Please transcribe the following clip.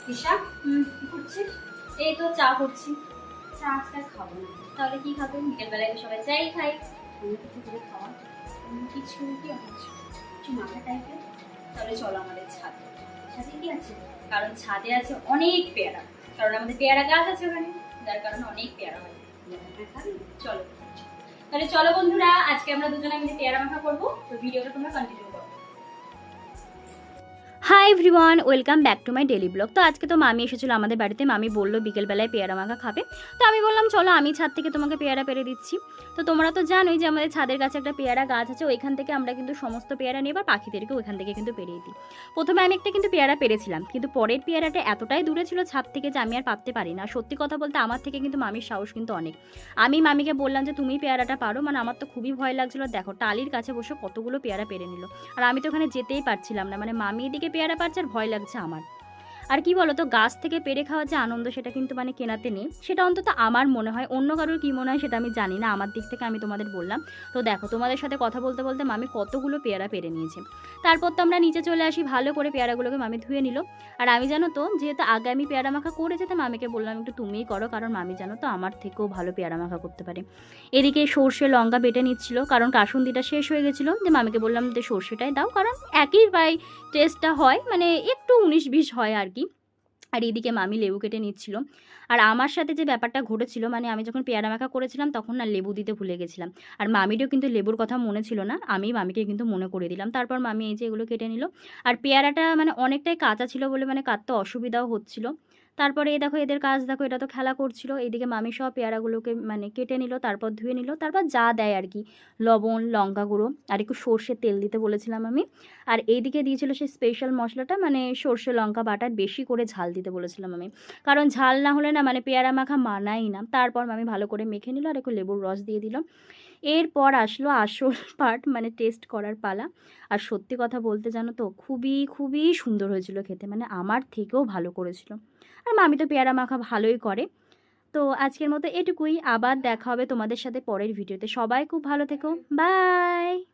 দিশা, কি করছিস? এই তো চা করছি। চা আজকে আর খাবো না। তাহলে কি খাবে? বিকেল বেলায় তো সবাই চাই খাই। অন্য কিছু করে খাওয়া, কিছু কি অনেক। কিছু মাখা টাইপের। তাহলে চলো আমাদের ছাদে। সাথে কি আছে? কারণ ছাদে আছে অনেক পেয়ারা, কারণ আমাদের পেয়ারা গাছ আছে ওখানে, যার কারণে অনেক পেয়ারা হয়। খাবি? চলো, তাহলে চলো বন্ধুরা, আজকে আমরা দুজনে মিলে পেয়ারা মাখা করবো। তো ভিডিওটা তোমরা কন্টিনিউ করো। Hi everyone, welcome back to my daily blog. তো আজকে তো মামি এসেছিলো আমাদের বাড়িতে। মামি বললো বিকেলবেলায় পেয়ারা মাখা খাবে। তো আমি বললাম চলো আমি ছাদ থেকে তোমাকে পেয়ারা পেরে দিচ্ছি। তো তোমরা তো জানোই যে আমাদের ছাদের কাছে একটা পেয়ারা গাছ আছে, ওইখান থেকে আমরা কিন্তু সমস্ত পেয়ারা নিয়ে এবার পাখিদেরকে ওইখান থেকে কিন্তু পেরিয়ে দিই। প্রথমে আমি একটা কিন্তু পেয়ারা পেরেছিলাম, কিন্তু পরের পেয়ারাটা এতটাই দূরে ছিল ছাদ থেকে যে আমি আর পারতে পারি না। সত্যি কথা বলতে আমার থেকে কিন্তু মামির সাহস কিন্তু অনেক। আমি মামিকে বললাম যে তুমি পেয়ারাটা পারো, মানে আমার তো খুবই ভয় লাগছিলো। দেখো টালির কাছে বসে কতগুলো পেয়ারা পেরে নিল, আর আমি তো ওখানে যেতেই পারছিলাম না। মানে মামি এদিকে পেয়ারা পারছে আর ভয় লাগছে আমার। আর কি বলতো, গাছ থেকে পেরে খাওয়ার যে আনন্দ সেটা কিন্তু মানে কেনাতে নেই, সেটা অন্তত আমার মনে হয়। অন্য কারোর কী মনে হয় সেটা আমি জানি না, আমার দিক থেকে আমি তোমাদের বললাম। তো দেখো তোমাদের সাথে কথা বলতে বলতে মামি কতগুলো পেয়ারা পেরে নিয়েছে। তারপর তো আমরা নিচে চলে আসি, ভালো করে পেয়ারাগুলোকে মামি ধুয়ে নিল। আর আমি জানো তো, যেহেতু আগে আমি পেয়ারা মাখা করে যেতাম, মামিকে বললাম একটু তুমিই করো, কারণ মামি জানো তো আমার থেকেও ভালো পেয়ারা মাখা করতে পারে। এদিকে সর্ষে লঙ্কা বেটে নিচ্ছিল, কারণ কাসুন্দিটা শেষ হয়ে গেছিলো। যে মামিকে বললাম যে সর্ষেটাই দাও, কারণ একই টেস্টটা হয়, মানে একটু 19-20 হয় আর কি। আর এদিকে মামি লেবু কেটে নিচ্ছিল। আর আমার সাথে যে ব্যাপারটা ঘটেছিল, মানে আমি যখন পেয়ারা মাখা করেছিলাম তখন না লেবু দিতে ভুলে গেছিলাম। আর মামিরও কিন্তু লেবুর কথা মনে ছিল না, আমি মামিকে কিন্তু মনে করে দিলাম। তারপর মামি এই যে এগুলো কেটে নিল। আর পেয়ারাটা মানে অনেকটাই কাঁচা ছিল বলে মানে কাটতে অসুবিধাও হচ্ছিল। তারপরে এই দেখো এদের কাজ দেখো, এটা তো খেলা করছিল। এইদিকে মামি সব পেয়ারাগুলোকে মানে কেটে নিল, তারপর ধুয়ে নিল, তারপর যা দেয় আর কি, লবণ, লঙ্কা গুঁড়ো আর একটু সর্ষের তেল দিতে বলেছিলাম আমি। আর এইদিকে দিয়েছিল সেই স্পেশাল মশলাটা, মানে সর্ষে লঙ্কা বাটার বেশি করে ঝাল দিতে বলেছিলাম আমি, কারণ ঝাল না হলে না মানে পেয়ারা মাখা মানাই না। তারপর আমি ভালো করে মেখে নিল আর একটু লেবুর রস দিয়ে দিল। এরপর আসলো আসল পার্ট, মানে টেস্ট করার পালা। আর সত্যি কথা বলতে জানো তো, খুবই খুবই সুন্দর হয়েছিল খেতে, মানে আমার থেকেও ভালো করেছিল। আর মামি তো পেয়ারা মাখা ভালোই করে। তো আজকের মতো এটুকুই, আবার দেখা হবে তোমাদের সাথে পরের ভিডিওতে। সবাই খুব ভালো থেকো, বাই।